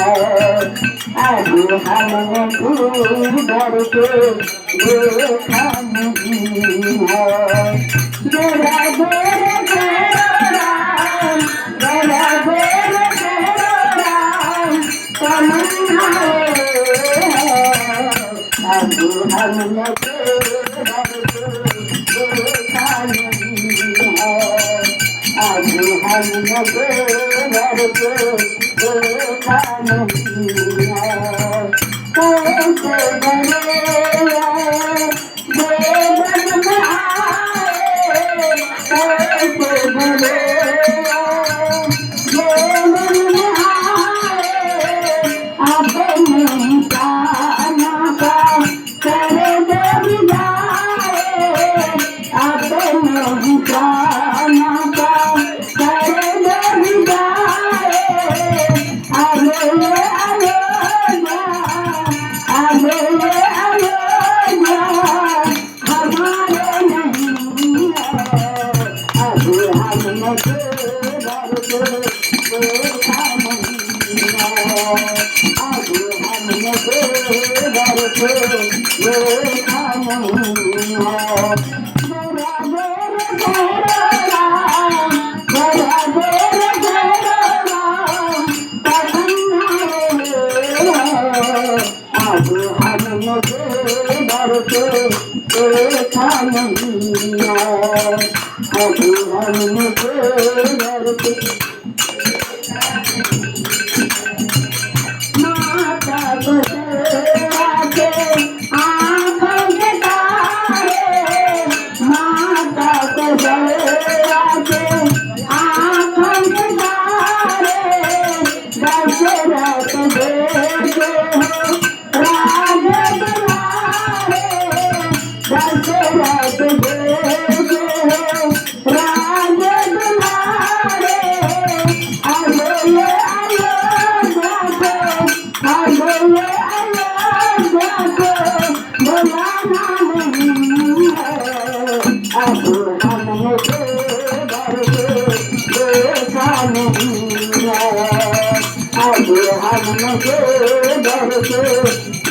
अब हमने भूल के देखा नहीं है। जरा देर करो राम, जरा देर करो राम, तमन्ना अब हमने देखा नहीं है। अब हमने देखा नहीं है। कैसे बनेगा देवन में आए, कैसे बनेगा देवन में आए, अपने प्राणों का कर दे विदाई, अपने प्राणों का कर दे विदाई। हमने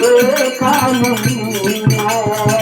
देखा नहीं है।